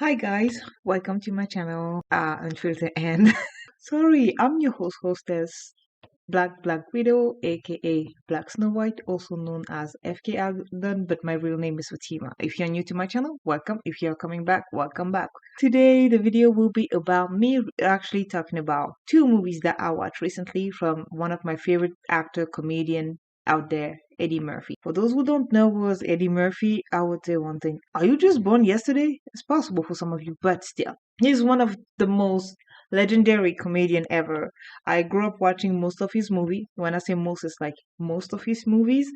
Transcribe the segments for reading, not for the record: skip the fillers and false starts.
Hi guys, welcome to my channel, Unfiltered and sorry, I'm your hostess, Black Widow, aka Black Snow White, also known as FK Agdon, but my real name is Fatima. If you're new to my channel, welcome. If you're coming back, welcome back. Today, the video will be about me actually talking about two movies that I watched recently from one of my favorite actor comedian out there, Eddie Murphy. For those who don't know who was Eddie Murphy, I would say one thing. Are you just born yesterday? It's possible for some of you, but still. He's one of the most legendary comedian ever. I grew up watching most of his movie. When I say most, it's like most of his movies.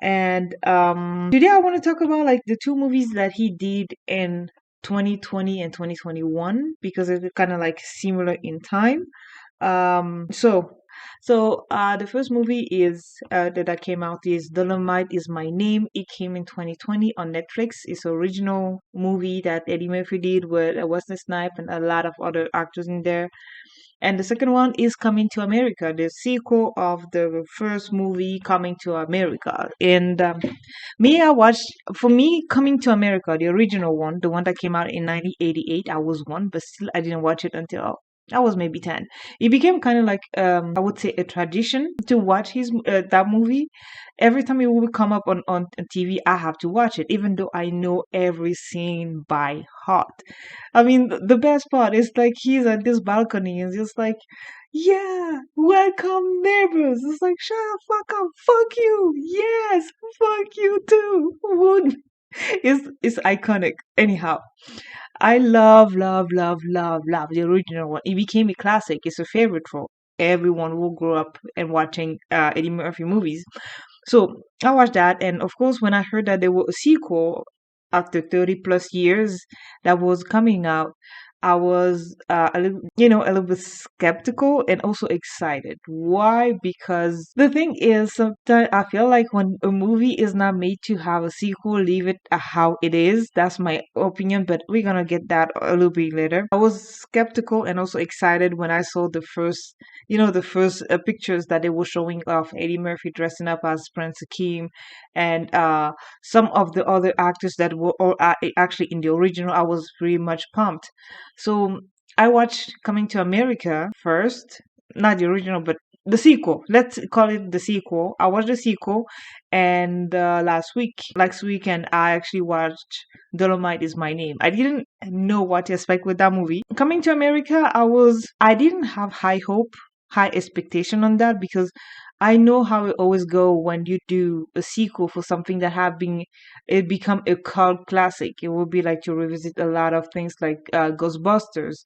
And today I want to talk about like the two movies that he did in 2020 and 2021 because it's kind of like similar in time. So the first movie is that came out is Dolomite is My Name. It came in 2020 on Netflix. It's an original movie that Eddie Murphy did with Wesley Snipes and a lot of other actors in there. And the second one is Coming to America, the sequel of the first movie Coming to America. And I watched, for me, Coming to America, the original one, the one that came out in 1988, I was one, but still I didn't watch it until I was maybe 10. It became kind of like, I would say, a tradition to watch that movie. Every time it will come up on TV, I have to watch it, even though I know every scene by heart. I mean, the best part is like he's at this balcony and just like, yeah, welcome neighbors. It's like, shut the fuck up, fuck you, yes, fuck you too. Would it's iconic. Anyhow, I love the original one. It became a classic. It's a favorite for everyone who grew up and watching Eddie Murphy movies. So I watched that, and of course, when I heard that there was a sequel after 30 plus years that was coming out, I was a little bit skeptical and also excited. Why? Because the thing is, sometimes I feel like when a movie is not made to have a sequel, leave it how it is. That's my opinion, but we're gonna get that a little bit later. I was skeptical and also excited when I saw the first pictures that they were showing of Eddie Murphy dressing up as Prince Akeem and some of the other actors that were all actually in the original. I was pretty much pumped. So I watched Coming to America first, not the original, but the sequel. Let's call it the sequel. I watched the sequel, and last weekend, I actually watched Dolomite is My Name. I didn't know what to expect with that movie. Coming to America, I didn't have high expectation on that because I know how it always go when you do a sequel for something that it become a cult classic. It will be like to revisit a lot of things like Ghostbusters.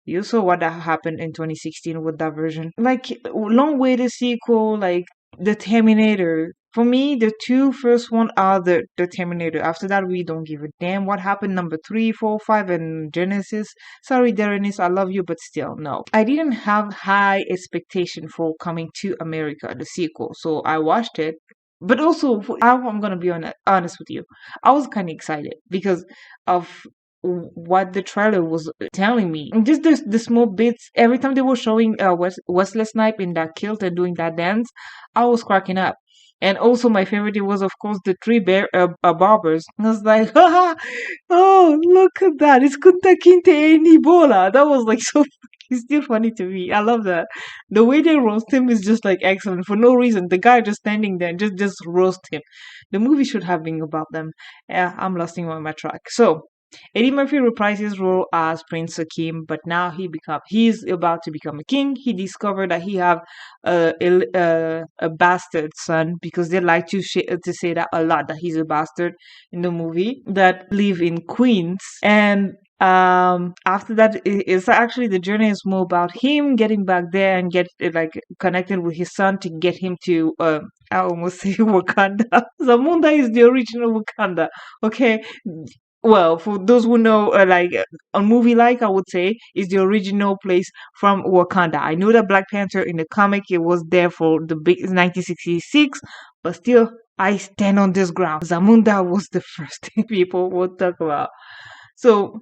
You saw what that happened in 2016 with that version. Like long waited sequel, like The Terminator. For me, the two first one are the Terminator. After that, we don't give a damn what happened. Number 3, 4, 5, and Genesis. Sorry, Derenis, I love you, but still, no. I didn't have high expectation for Coming to America, the sequel. So I watched it. But also, I'm gonna be honest with you. I was kind of excited because of what the trailer was telling me. And just the small bits. Every time they were showing Wesley Snipe in that kilt and doing that dance, I was cracking up. And also, my favorite it was, of course, the three barbers. I was like, oh, look at that! It's Kunta Kinte and Ebola. That was like so. It's still funny to me. I love that. The way they roast him is just like excellent for no reason. The guy just standing there and just roast him. The movie should have been about them. Yeah, I'm losing on my track. So Eddie Murphy reprised his role as Prince Akeem, but now he's about to become a king. He discovered that he have a bastard son because they like to say that a lot that he's a bastard in the movie that live in Queens. And after that, it's actually the journey is more about him getting back there and get like connected with his son to get him to I almost say Wakanda. Zamunda is the original Wakanda. Okay, well, for those who know, a movie like I would say is the original place from Wakanda. I know that Black Panther in the comic it was there for the big 1966, but still, I stand on this ground. Zamunda was the first thing people would talk about. So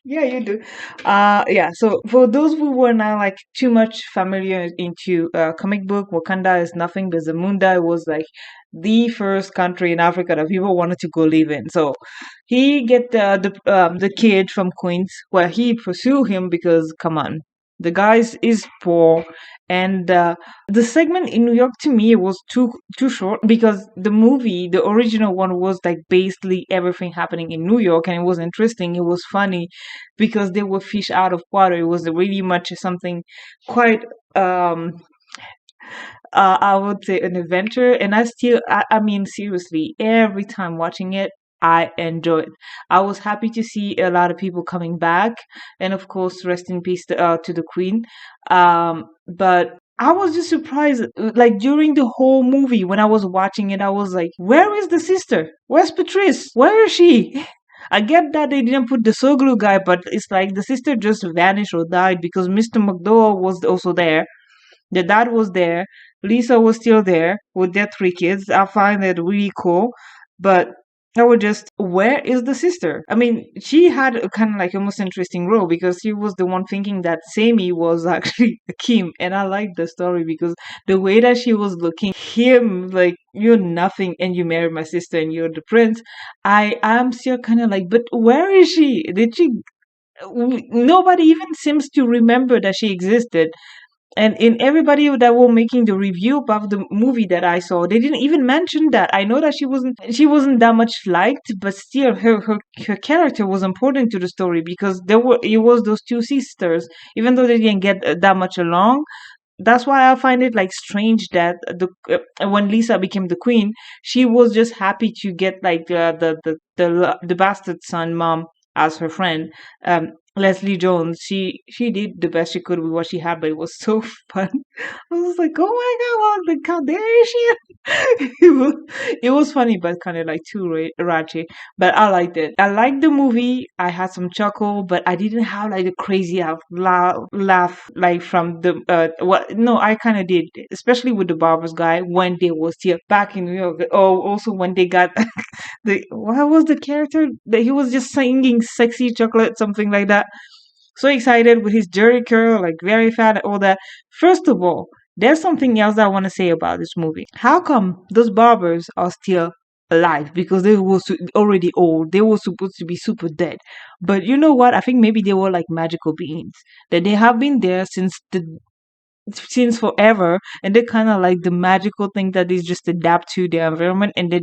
Yeah, you do. Yeah. So for those who were not like too much familiar into comic book, Wakanda is nothing but Zamunda was like the first country in Africa that people wanted to go live in. So he get the kid from Queens, where he pursue him because come on, the guy is poor, and the segment in New York to me was too short because the movie, the original one, was like basically everything happening in New York, and it was interesting. It was funny because they were fish out of water. It was really much something quite um I would say an adventure, and I mean, seriously, every time watching it, I enjoyed. I was happy to see a lot of people coming back, and of course, rest in peace to the Queen. But I was just surprised, like during the whole movie when I was watching it, I was like, "Where is the sister? Where's Patrice? Where is she?" I get that they didn't put the Soglu guy, but it's like the sister just vanished or died because Mr. McDowell was also there, the dad was there. Lisa was still there with their three kids. I find that really cool. But I would just, where is the sister? I mean, she had a kind of like a most interesting role because she was the one thinking that Sammy was actually Kim. And I like the story because the way that she was looking, him, like, you're nothing and you marry my sister and you're the prince. I am still kind of like, but where is she? Did she? Nobody even seems to remember that she existed, and in everybody that were making the review about the movie that I saw, they didn't even mention that. I know that she wasn't that much liked, but still her character was important to the story because it was those two sisters, even though they didn't get that much along. That's why I find it like strange that when Lisa became the queen, she was just happy to get like the bastard son mom as her friend, Leslie Jones. She did the best she could with what she had, but it was so fun. I was like, oh my god, well, like how dare she? It was funny, but kind of like too ratchet. But I liked it. I liked the movie. I had some chuckle, but I didn't have like the crazy laugh like from the what. No, I kind of did, especially with the Barbers guy when they was here back in New York. Oh, also when they got the what was the character that he was just singing "sexy chocolate" something like that. So excited with his jerry curl, like very fat and all that. First of all, there's something else I want to say about this movie. How come those barbers are still alive? Because they were already old. They were supposed to be super dead. But you know what? I think maybe they were like magical beings. That they have been there since forever, and they kind of like the magical thing that they just adapt to their environment, and they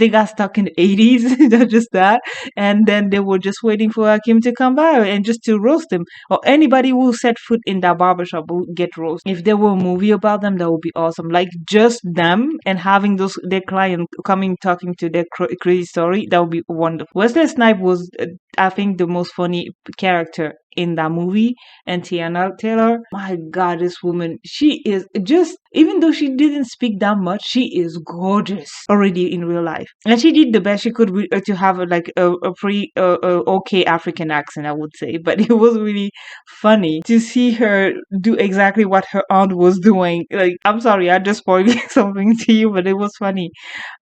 got stuck in the 80s. Not just that, and then they were just waiting for Hakim to come by and just to roast him, or anybody who set foot in that barbershop will get roasted. If there were a movie about them, that would be awesome, like just them and having those their client coming talking to their crazy story. That would be wonderful. Wesley Snipe was I think the most funny character in that movie, and Tiana Taylor. My God, this woman, she is just, even though she didn't speak that much, she is gorgeous already in real life. And she did the best she could to have like a pretty okay African accent, I would say. But it was really funny to see her do exactly what her aunt was doing. Like, I'm sorry, I just spoiled something to you, but it was funny.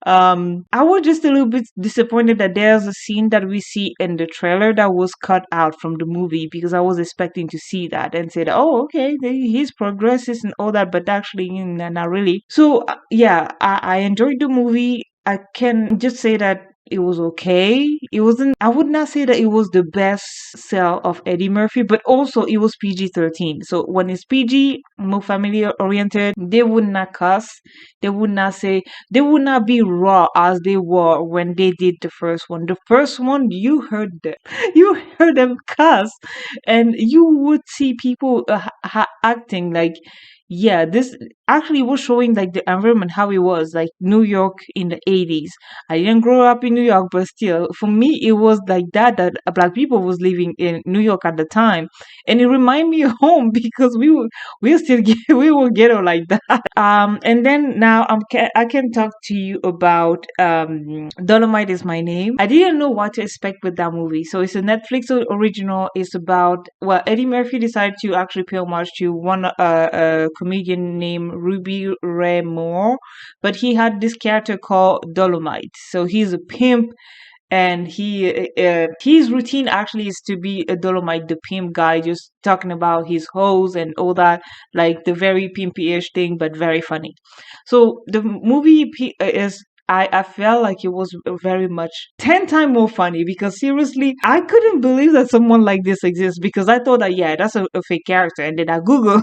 I was just a little bit disappointed that there's a scene that we see in the trailer that was cut out from the movie because I was expecting to see that and said, "Oh, okay, he's progresses and all that," but actually, not really. So yeah, I enjoyed the movie. I can just say that it was okay. It wasn't. I would not say that it was the best sell of Eddie Murphy, but also it was PG-13. So when it's PG, more family oriented, they would not cuss. They would not say, they would not be raw as they were when they did the first one. The first one, you heard them, you heard them cuss, and you would see people acting like, yeah, this actually was showing like the environment how it was like New York in the 80s. I didn't grow up in New York, but still, for me, it was like that black people was living in New York at the time, and it reminded me of home because we still we were ghetto like that. And then now I can talk to you about Dolomite is my name. I didn't know what to expect with that movie. So it's a Netflix original. It's about, well, Eddie Murphy decided to actually pay homage to one a comedian named Ruby Ray Moore, but he had this character called Dolomite. So he's a pimp, and his routine actually is to be a Dolomite, the pimp guy, just talking about his hoes and all that, like the very pimpy-ish thing, but very funny. So the movie is. I felt like it was very much 10 times more funny because seriously, I couldn't believe that someone like this exists because I thought that, yeah, that's a fake character. And then I Google,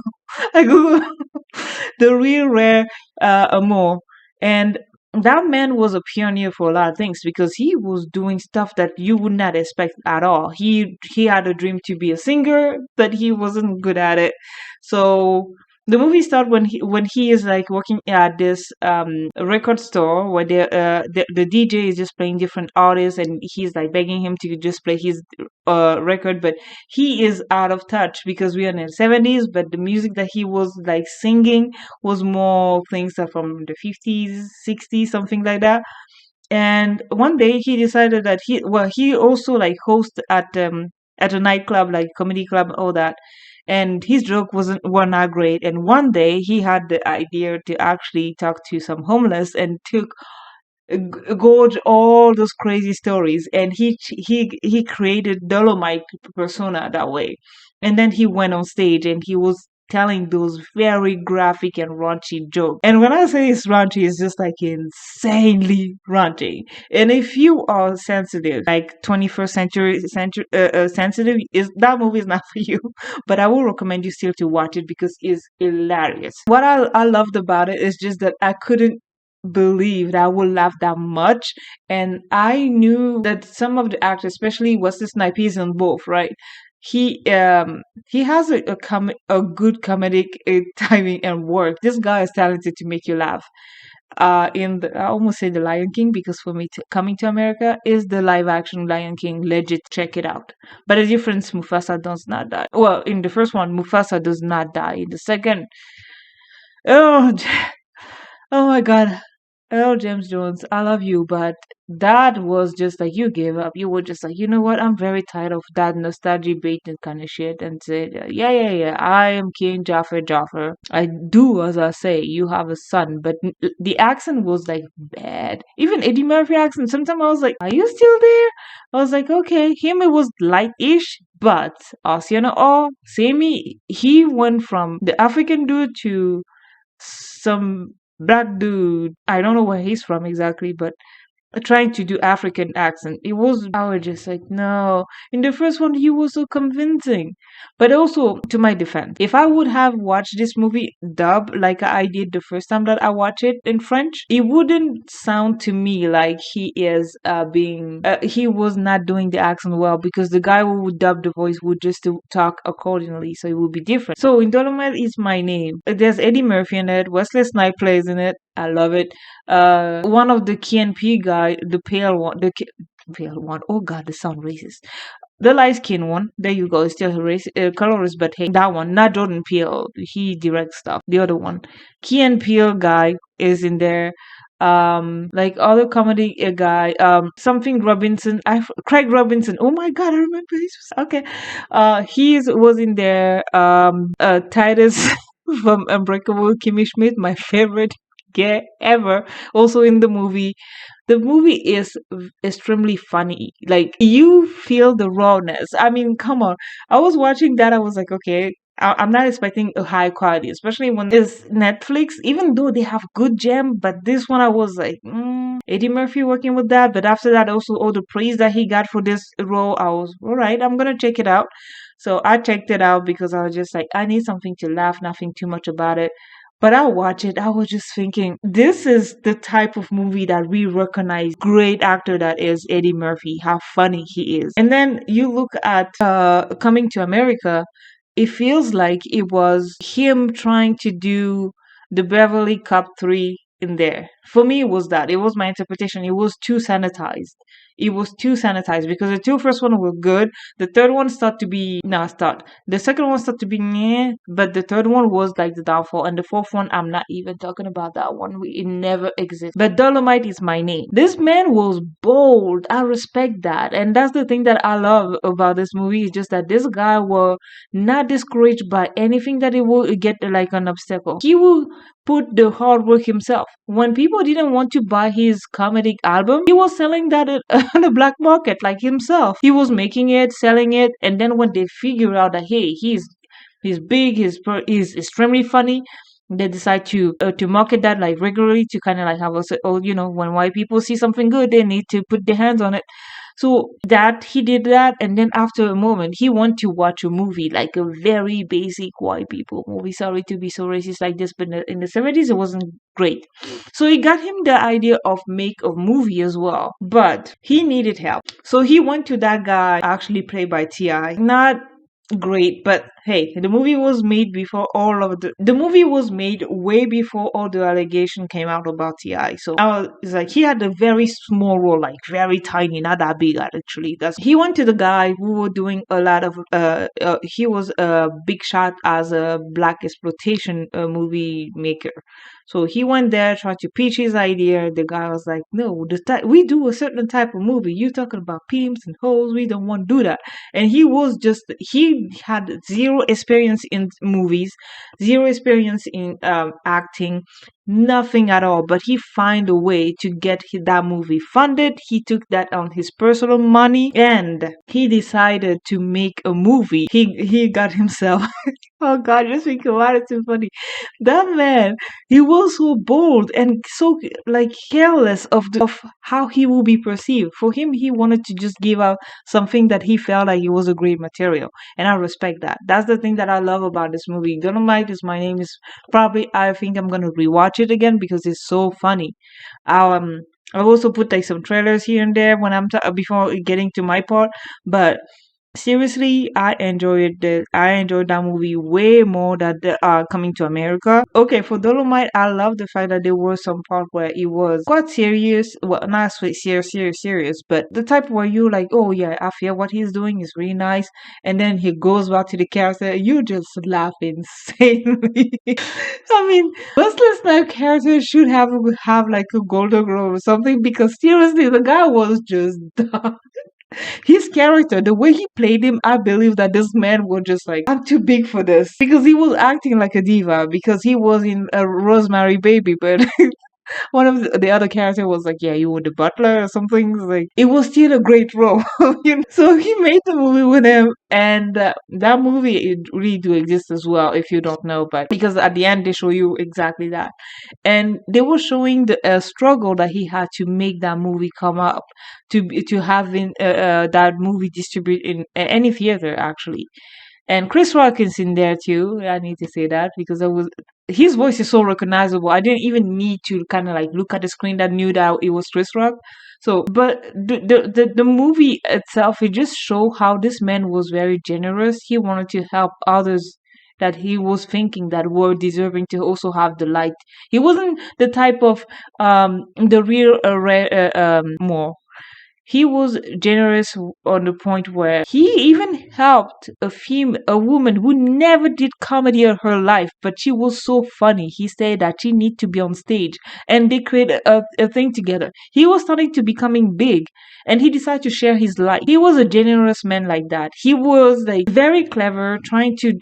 I Google the real rare Amor. And that man was a pioneer for a lot of things because he was doing stuff that you would not expect at all. He had a dream to be a singer, but he wasn't good at it. So the movie starts when he is like working at this record store where the DJ is just playing different artists and he's like begging him to just play his record, but he is out of touch because we are in the 70s, but the music that he was like singing was more things that from the 50s, 60s, something like that. And one day he decided that he also like host at a nightclub, like comedy club, all that. And his joke were not great. And one day he had the idea to actually talk to some homeless and took gorge all those crazy stories, and he created Dolomite persona that way. And then he went on stage and he was telling those very graphic and raunchy jokes. And when I say it's raunchy, it's just like insanely raunchy. And if you are sensitive, like 21st century sensitive, is that movie is not for you. But I will recommend you still to watch it because it's hilarious. What I loved about it is just that I couldn't believe that I would laugh that much. And I knew that some of the actors, especially Wesley Snipes, is on both, right? He has a good comedic timing and work. This guy is talented to make you laugh. In the I almost say the Lion King because for me coming to America is the live action Lion King legit. Check it out. But the difference, Mufasa does not die. Well, in the first one, Mufasa does not die. In the second, oh, oh my God. Oh, James Jones, I love you, but that was just like you gave up. You were just like, you know what? I'm very tired of that nostalgia baiting kind of shit, and said, yeah, yeah, yeah. I am King Jafar Jafar. I do as I say. You have a son, but the accent was like bad. Even Eddie Murphy accent. Sometimes I was like, are you still there? I was like, okay. Him it was light-ish, but Asiana all samey. He went from the African dude to some black dude. I don't know where he's from exactly, but trying to do African accent. It was I was just like, no. In the first one, he was so convincing. But also, to my defense, if I would have watched this movie dub like I did the first time that I watched it in French, it wouldn't sound to me like he is being he was not doing the accent well because the guy who would dub the voice would just to talk accordingly, so it would be different. So in Dolomite is my name. There's Eddie Murphy in it. Wesley Snipes plays in it. I love it. One of the KNP guy, the pale one, pale one. Oh God, the sound racist. The light skin one, there you go. It's still colorist, but hey, that one, not Jordan Peele. He directs stuff. The other one, Key and Peele guy is in there. Like other comedy guy, something Robinson. Craig Robinson. Oh my God, I remember his. Okay, was in there. Titus from Unbreakable Kimmy Schmidt, my favorite guy ever. Also in the movie. The movie is extremely funny. Like you feel the rawness. I mean, come on. I was watching that. I was like, okay, I'm not expecting a high quality, especially when it's Netflix. Even though they have good gem, but this one I was like, Eddie Murphy working with that. But after that, also all the praise that he got for this role, I was all right. I'm gonna check it out. So I checked it out because I was just like, I need something to laugh, nothing too much about it. But I watch it, I was just thinking, this is the type of movie that we recognize great actor that is Eddie Murphy, how funny he is. And then you look at Coming to America, it feels like it was him trying to do the Beverly Cop 3 in there. For me, it was that. It was my interpretation. It was too sanitized. It was too sanitized because the two first one were good. The third one started to be start. The second one started to be meh, but the third one was like the downfall, and the fourth one I'm not even talking about that one. It never exists. But Dolomite is my name. This man was bold. I respect that, and that's the thing that I love about this movie is just that this guy was not discouraged by anything that he will get like an obstacle. He will put the hard work himself. when people didn't want to buy his comedic album, he was selling that on the black market like himself. He was making it, selling it, and then when they figure out that hey, he's big, he's extremely funny, they decide to market that like regularly to kind of like have us, oh, when white people see something good, they need to put their hands on it. So that he did that, and then after a moment, he went to watch a movie, like a very basic white people movie. Sorry to be so racist like this, but in the 70s, it wasn't great. So it got him the idea of make a movie as well, but he needed help. So he went to that guy, actually played by Ti. Not great, but hey, the movie was made before all of the movie was made way before all the allegation came out about Ti. So it's like he had a very small role, like very tiny, not that big actually. That's he went to the guy who were doing a lot of he was a big shot as a black exploitation movie maker. So he went there, tried to pitch his idea. The guy was like, "No, we do a certain type of movie. You talking about pimps and hoes? We don't want to do that." And he had zero experience in movies, zero experience in acting, nothing at all. But he find a way to get that movie funded. He took that on his personal money, and he decided to make a movie. He got himself. Oh God, just think about it, too funny. That man, he was so bold and so like careless of how he will be perceived. For him, he wanted to just give out something that he felt like it was a great material, and I respect that. That's the thing that I love about this movie. Dolomite is my name is probably I think I'm gonna rewatch it again because it's so funny. Um, I also put like some trailers here and there when before getting to my part, but seriously, I enjoyed that movie way more than Coming to America. Okay, for Dolomite, I love the fact that there was some part where it was quite serious. Well, not serious, but the type where you like, oh yeah, I feel what he's doing is really nice, and then he goes back to the character, you just laugh insanely. I mean, Wesley Snipes character should have like a Golden Globe or something because seriously, the guy was just his character, the way he played him, I believe that this man was just like, I'm too big for this. Because he was acting like a diva, because he was in a Rosemary Baby, but one of the other character was like, yeah, you were the butler or something. Like, it was still a great role. So he made the movie with him, and that movie it really do exist as well if you don't know, but because at the end they show you exactly that, and they were showing the struggle that he had to make that movie come up to having that movie distribute in any theater actually. And Chris Rock is in there too. I need to say that because his voice is so recognizable. I didn't even need to kind of like look at the screen that knew that it was Chris Rock. So, but the movie itself, it just showed how this man was very generous. He wanted to help others that he was thinking that were deserving to also have the light. He wasn't the type of the real more, he was generous on the point where he even helped a woman who never did comedy in her life, but she was so funny. He said that she need to be on stage, and they created a thing together. He was starting to becoming big, and he decided to share his life. He was a generous man like that. He was like very clever, trying to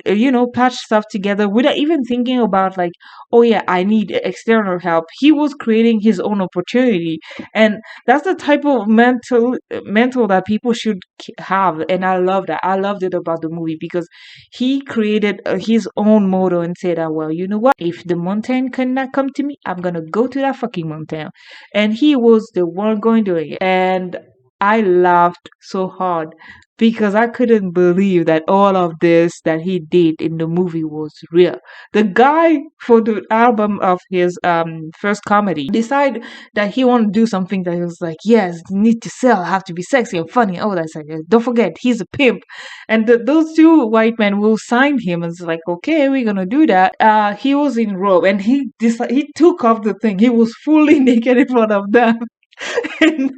patch stuff together without even thinking about like, oh yeah, I need external help. He was creating his own opportunity, and that's the type of mental that people should have, and I love that. I loved it about the movie because he created his own motto and said that, well, you know what, if the mountain cannot come to me, I'm gonna go to that fucking mountain. And he was the one going doing it, and I laughed so hard because I couldn't believe that all of this that he did in the movie was real. The guy for the album of his first comedy decided that he wanted to do something that was like, yes, need to sell, have to be sexy and funny. Oh, that's like, don't forget, he's a pimp. And those two white men will sign him, and it's like, okay, we're gonna do that. He was in robe, and he took off the thing. He was fully naked in front of them. And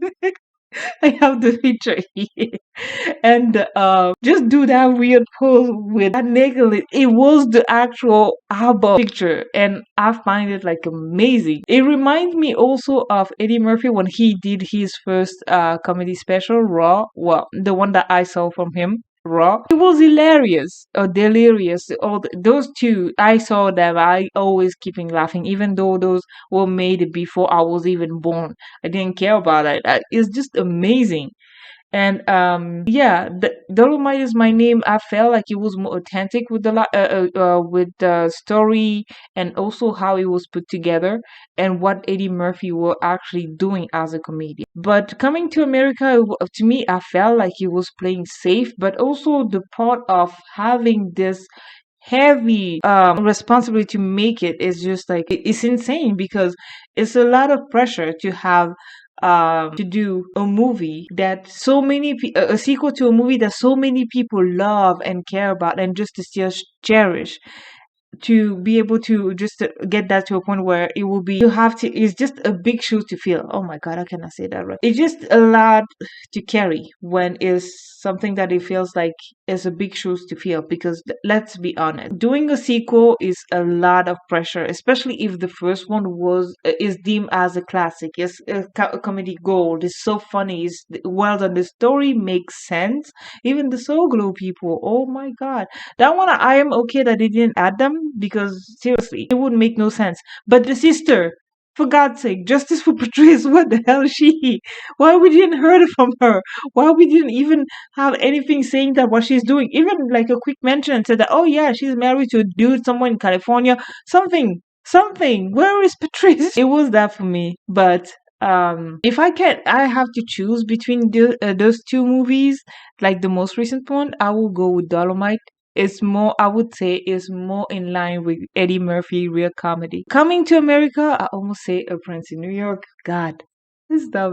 I have the picture here. And just do that weird pose with that naked. It was the actual album picture, and I find it like amazing. It reminds me also of Eddie Murphy when he did his first comedy special, Raw. Well, the one that I saw from him. raw. It was hilarious or delirious. Those two, I saw them. I always keeping laughing, even though those were made before I was even born. I didn't care about it. It's just amazing. And yeah, the Dolomite is my name. I felt like it was more authentic with with the story and also how it was put together and what Eddie Murphy were actually doing as a comedian. But coming to America, to me, I felt like he was playing safe, but also the part of having this heavy responsibility to make it is just like it's insane because it's a lot of pressure to have to do a movie that so many a sequel to a movie that so many people love and care about and just to still cherish, to be able to just get that to a point where it will be you have to it's just a big shoe to fill. Oh my god, I cannot say that right. It's just a lot to carry when it's something that it feels like is a big shoes to fill because let's be honest, doing a sequel is a lot of pressure, especially if the first one was is deemed as a classic. It's a comedy gold. It's so funny, it's well done, the story makes sense. Even the Soul Glow people, oh my god, that one I am okay that they didn't add them because seriously, it would make no sense. But the sister, for God's sake, justice for Patrice, what the hell is she? Why we didn't heard from her? Why we didn't even have anything saying that what she's doing? Even like a quick mention and said that, oh yeah, she's married to a dude somewhere in California. Something, something. Where is Patrice? It was that for me. But if I have to choose between those two movies, like the most recent one, I will go with Dolomite. It's more, I would say, is more in line with Eddie Murphy real comedy. Coming to America, I almost say A Prince in New York. God, this that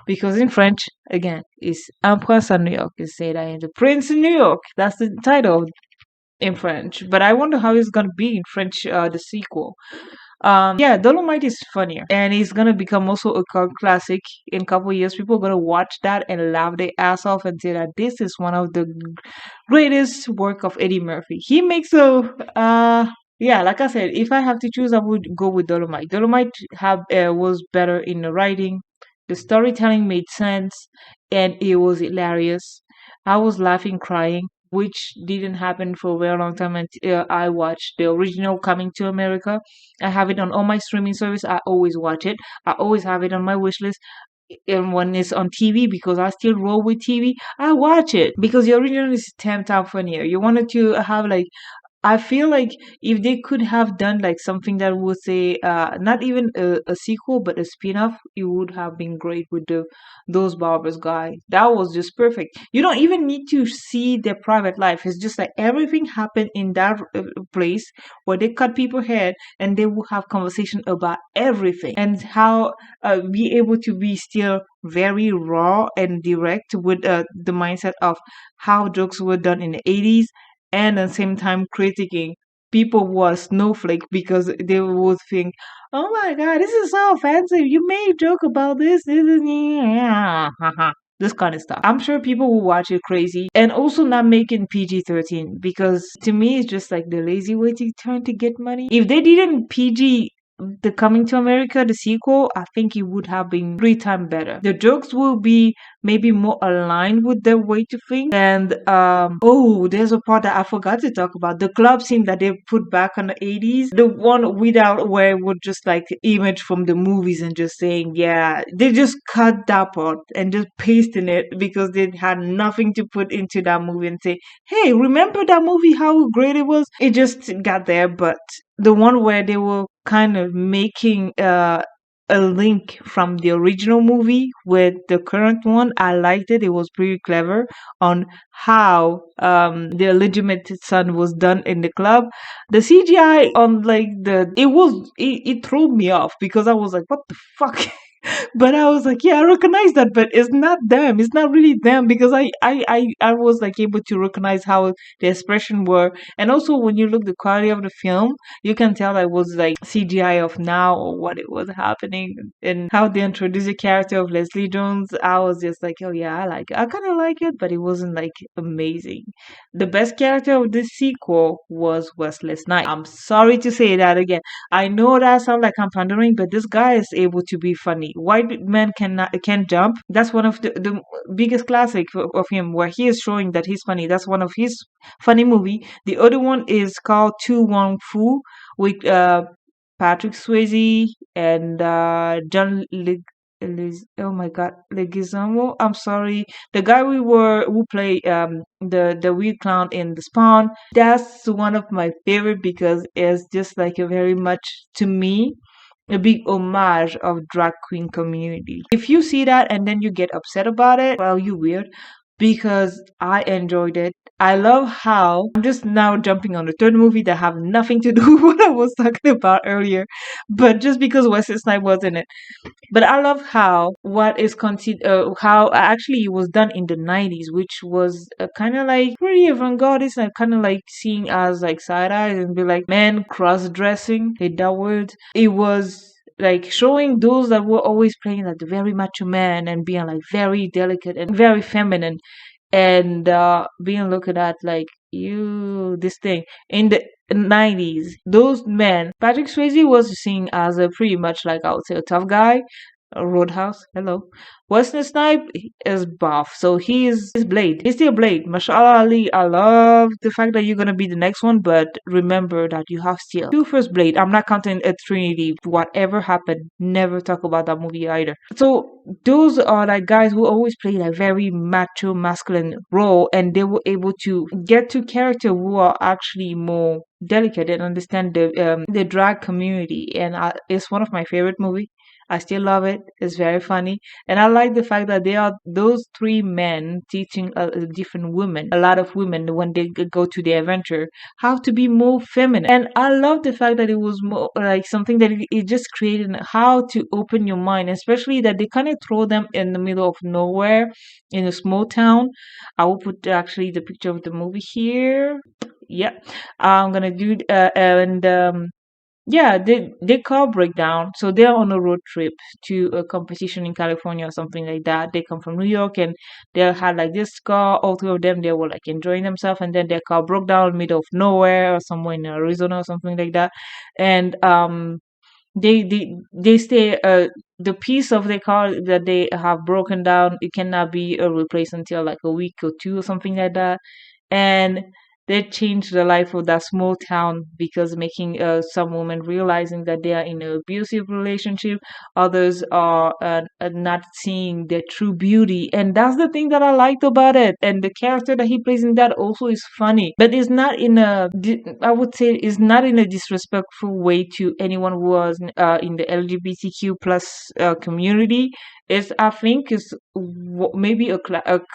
because in French again is Un Prince à New York. You say that in the Prince in New York. That's the title in French. But I wonder how it's gonna be in French. The sequel. Yeah, Dolomite is funnier, and it's gonna become also a cult classic in a couple of years. People are gonna watch that and laugh their ass off and say that this is one of the greatest work of Eddie Murphy. He makes a yeah, like I said, if I have to choose, I would go with Dolomite. Dolomite have was better in the writing, the storytelling made sense, and it was hilarious. I was laughing, crying, which didn't happen for a very long time until I watched the original Coming to America. I have it on all my streaming service. I always watch it. I always have it on my wish list. And when it's on TV, because I still roll with TV, I watch it because the original is 10 times funnier. You wanted to have like I feel like if they could have done like something that would say not even a sequel but a spin-off, it would have been great with the those barbers guy. That was just perfect. You don't even need to see their private life. It's just like everything happened in that place where they cut people head and they will have conversation about everything and how be able to be still very raw and direct with the mindset of how jokes were done in the 80s and at the same time critiquing people who are snowflake because they would think, "Oh my God, this is so offensive! You made a joke about this. This is yeah, haha." This kind of stuff. I'm sure people will watch it crazy, and also not making PG-13 because to me it's just like the lazy way to trying to get money. If they didn't PG the Coming to America, the sequel, I think it would have been three times better. The jokes will be maybe more aligned with their way to think. And oh, there's a part that I forgot to talk about. The club scene that they put back on the 80s. The one without where it would just like image from the movies and just saying, yeah, they just cut that part and just pasting it because they had nothing to put into that movie and say, hey, remember that movie, how great it was? It just got there, but the one where they were kind of making a link from the original movie with the current one. I liked it. It was pretty clever on how the illegitimate son was done in the club. The CGI on like it threw me off because I was like, what the fuck? But I was like, yeah, I recognize that, but it's not them. It's not really them because I was like able to recognize how the expression were, and also when you look the quality of the film, you can tell that it was like CGI of now or what it was happening and how they introduced the character of Leslie Jones. I was just like, oh yeah, I like it. I kind of like it, but it wasn't like amazing. The best character of this sequel was Wesley Snipes. I'm sorry to say that again. I know that sounds like I'm pandering, but this guy is able to be funny. White men cannot can jump. That's one of the biggest classic of him, where he is showing that he's funny. That's one of his funny movie. The other one is called Tu Wong Fu with Patrick Swayze and John oh my god, Leguizamo. I'm sorry, the guy who play the weird clown in the Spawn. That's one of my favorite because it's just like a very much, to me, a big homage of drag queen community. If you see that and then you get upset about it, well, you weird, because I enjoyed it. I love how I'm just now jumping on the third movie that have nothing to do with what I was talking about earlier, but just because Wesley Snipes was in it. But I love how what is considered how actually it was done in the 90s, which was kind of like pretty avant-gardist and kind of like seen as like side eyes and be like men cross-dressing. Hate that word. It was like showing those that were always playing like the very macho man and being like very delicate and very feminine, and being looked at like you this thing in the 90s. Those men, Patrick Swayze was seen as a pretty much like, I would say, a tough guy. Roadhouse, hello. Wesley Snipe is buff, so he's Blade. He's still Blade. Mashallah Ali, I love the fact that you're gonna be the next one, but remember that you have still two first Blade. I'm not counting a Trinity. Whatever happened, never talk about that movie either. So those are like guys who always play a very macho, masculine role, and they were able to get to character who are actually more delicate and understand the drag community, and it's one of my favorite movie. I still love it. It's very funny. And I like the fact that they are those three men teaching different women, a lot of women, when they go to the adventure, how to be more feminine. And I love the fact that it was more like something that it just created how to open your mind, especially that they kind of throw them in the middle of nowhere in a small town. I will put actually the picture of the movie here. Yeah, I'm gonna do and yeah, they car breakdown. So they're on a road trip to a competition in California or something like that. They come from New York and they had like this car. All three of them, they were like enjoying themselves, and then their car broke down in the middle of nowhere or somewhere in Arizona or something like that. And they stay the piece of the car that they have broken down, it cannot be replaced until like a week or two or something like that. And they changed the life of that small town because making some women realizing that they are in an abusive relationship, others are not seeing their true beauty, and that's the thing that I liked about it. And the character that he plays in that also is funny, but it's not in a I would say it's not in a disrespectful way to anyone who was in the LGBTQ plus community. Is I think is maybe a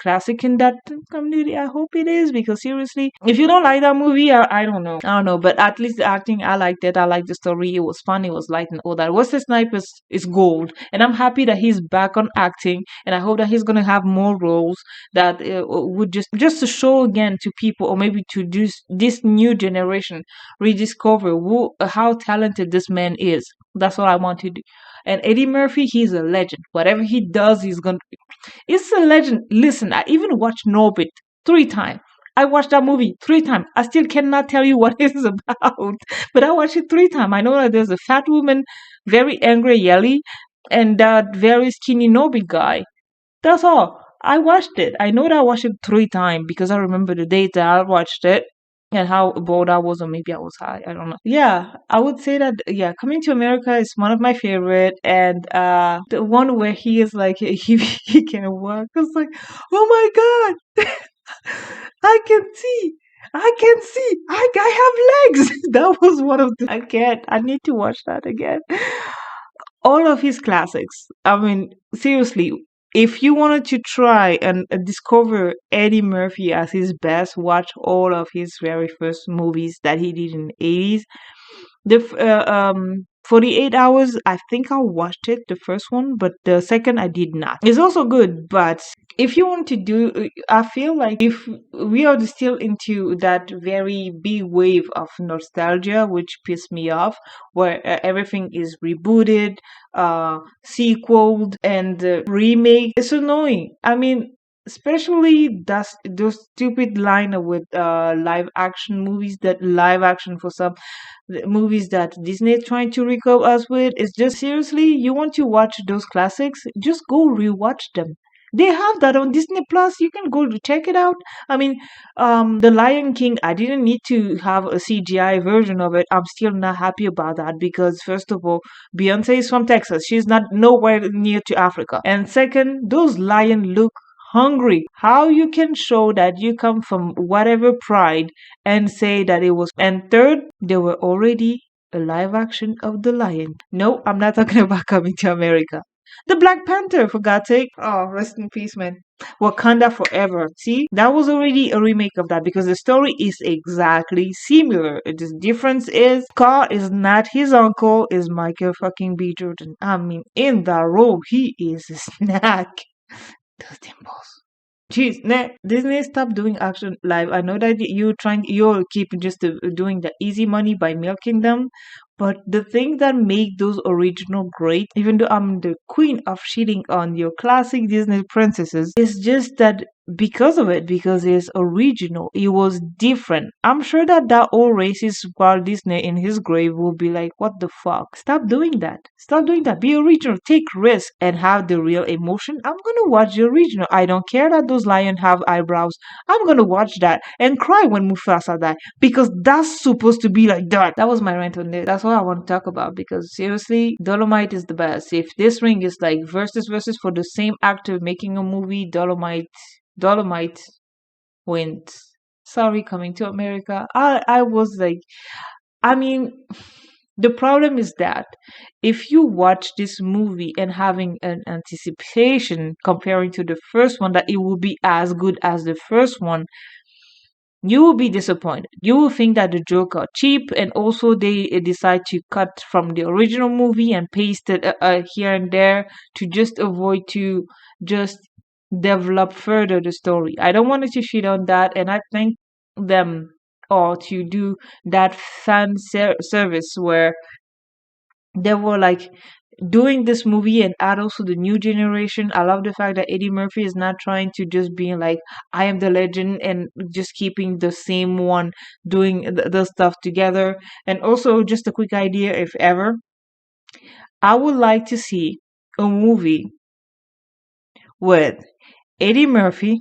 classic in that community. I hope it is, because seriously, if you don't like that movie, I don't know. I don't know, but at least the acting, I liked it. I liked the story. It was fun. It was light and all that. Wesley Snipes is gold, and I'm happy that he's back on acting, and I hope that he's gonna have more roles that would just to show again to people, or maybe to this new generation rediscover how talented this man is. That's what I want to do. And Eddie Murphy, he's a legend. Whatever he does, he's gonna. It's a legend. Listen, I even watched Norbit 3 times. I watched that movie 3 times. I still cannot tell you what it's about, but I watched it 3 times. I know that there's a fat woman, very angry, yelly, and that very skinny Norbit guy. That's all. I watched it. I know that I watched it 3 times because I remember the date that I watched it and how bored I was, or maybe I was high. I don't know. Yeah, I would say that. Yeah, Coming to America is one of my favorite, and the one where he is like he can walk. It's like, oh my god, I can see. I can see. I have legs. That was one of the. I can't. I need to watch that again. All of his classics. I mean, seriously, if you wanted to try and discover Eddie Murphy as his best, watch all of his very first movies that he did in the 80s. 48 hours, I think I watched it, the first one, but the second I did not. It's also good, but if you want to do, I feel like if we are still into that very big wave of nostalgia, which pissed me off, where everything is rebooted, sequeled, and remake, it's annoying. I mean, especially those stupid line with live action movies, that live action for some the movies that Disney is trying to recouple us with. It's just seriously, you want to watch those classics, just go rewatch them. They have that on Disney Plus. You can go to check it out. I mean, The Lion King, I didn't need to have a CGI version of it. I'm still not happy about that because, first of all, Beyonce is from Texas. She's not nowhere near to Africa. And second, those lions look hungry. How you can show that you come from whatever pride and say that it was. And third, there were already a live action of The Lion. No, I'm not talking about Coming to America. The Black Panther, for God's sake. Oh, rest in peace, man. Wakanda Forever. See, that was already a remake of that because the story is exactly similar. The difference is Scar is not his uncle, is Michael fucking B. Jordan. I mean, in that role, he is a snack. Those dimples. Jeez, Disney, stop doing action live. I know that you're keep just doing the easy money by milking them, but the thing that make those original great, even though I'm the queen of shitting on your classic Disney princesses, is just that because of it, because it's original, it was different. I'm sure that that old racist Walt Disney in his grave will be like, "What the fuck? Stop doing that! Stop doing that! Be original, take risk, and have the real emotion." I'm gonna watch the original. I don't care that those lions have eyebrows. I'm gonna watch that and cry when Mufasa die because that's supposed to be like that. That was my rant on it. That's all I want to talk about because seriously, Dolomite is the best. If this ring is like versus for the same actor making a movie, Dolomite went. Sorry, Coming to America. I was like, I mean, the problem is that if you watch this movie and having an anticipation comparing to the first one that it will be as good as the first one, you will be disappointed. You will think that the joke are cheap, and also they decide to cut from the original movie and paste it here and there to just avoid to just develop further the story. I don't want to shit on that, and I thank them or to do that service where they were like doing this movie and add also the new generation. I love the fact that Eddie Murphy is not trying to just being like I am the legend and just keeping the same one doing the stuff together. And also just a quick idea, if ever, I would like to see a movie with Eddie Murphy,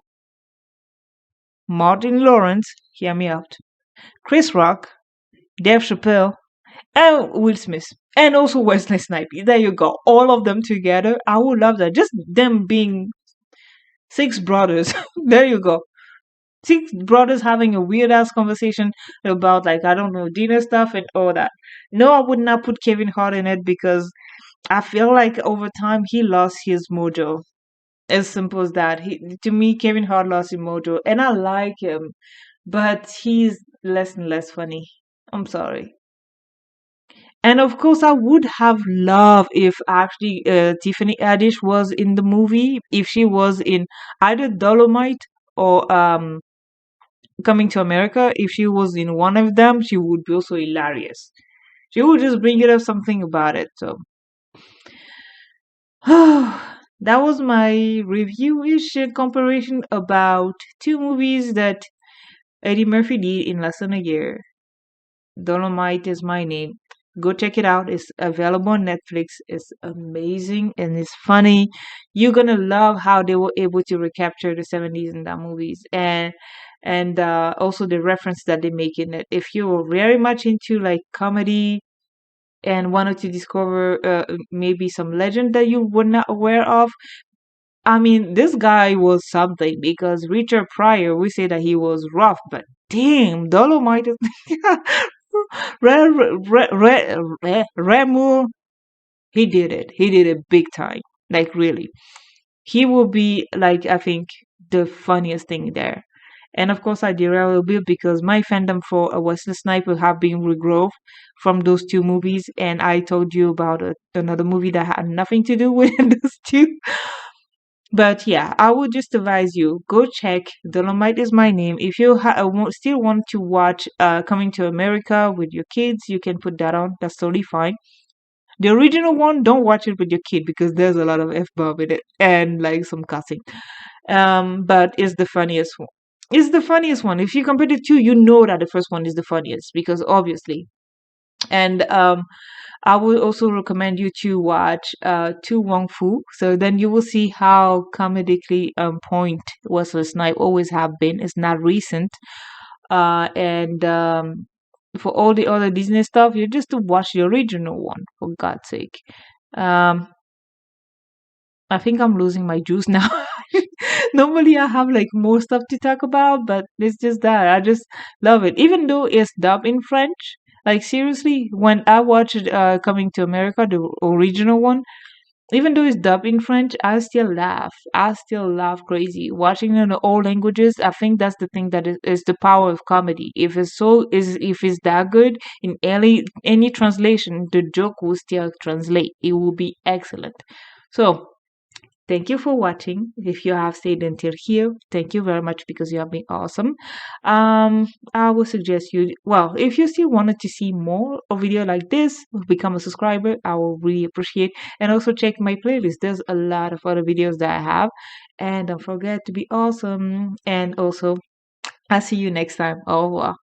Martin Lawrence, hear me out, Chris Rock, Dave Chappelle, and Will Smith. And also Wesley Snipes. There you go. All of them together. I would love that. Just them being six brothers. There you go. Six brothers having a weird ass conversation about like I don't know dinner stuff and all that. No, I would not put Kevin Hart in it because I feel like over time he lost his mojo. As simple as that. To me, Kevin Hart lost his mojo, and I like him, but he's less and less funny. I'm sorry. And of course, I would have loved if actually Tiffany Haddish was in the movie. If she was in either Dolomite or Coming to America, if she was in one of them, she would be also hilarious. She would just bring it up something about it. So that was my review-ish comparison about two movies that Eddie Murphy did in less than a year. Dolomite is my name. Go check it out. It's available on Netflix. It's amazing and it's funny. You're gonna love how they were able to recapture the 70s in that movies and also the reference that they make in it. If you're very much into like comedy and wanted to discover maybe some legend that you were not aware of, I mean, this guy was something because Richard Pryor, we say that he was rough, but damn, Dolomite is Remu, he did it. He did it big time. Like really. He will be like I think the funniest thing there. And of course I derail a bit because my fandom for a Wesley Sniper have been regrowth from those two movies and I told you about another movie that had nothing to do with those two. But yeah, I would just advise you go check Dolomite is my name. If you still want to watch Coming to America with your kids, you can put that on. That's totally fine. The original one, don't watch it with your kid because there's a lot of f bomb in it and like some cussing. But it's the funniest one. It's the funniest one. If you compare the two, you know that the first one is the funniest because obviously. And I would also recommend you to watch Tu Wong Fu. So then you will see how comedically point Wesley Snipe always have been. It's not recent. And for all the other Disney stuff, you just to watch the original one for God's sake. Um, I think I'm losing my juice now. Normally, I have like more stuff to talk about, but it's just that I just love it. Even though it's dubbed in French, like seriously, when I watched Coming to America, the original one, even though it's dubbed in French, I still laugh. I still laugh crazy watching it in all languages. I think that's the thing that is the power of comedy. If it's that good in any translation, the joke will still translate. It will be excellent. So thank you for watching. If you have stayed until here, thank you very much because you have been awesome. I would suggest you, well, if you still wanted to see more of video like this, become a subscriber. I will really appreciate. And also check my playlist. There's a lot of other videos that I have. And don't forget to be awesome. And also, I'll see you next time. Au revoir.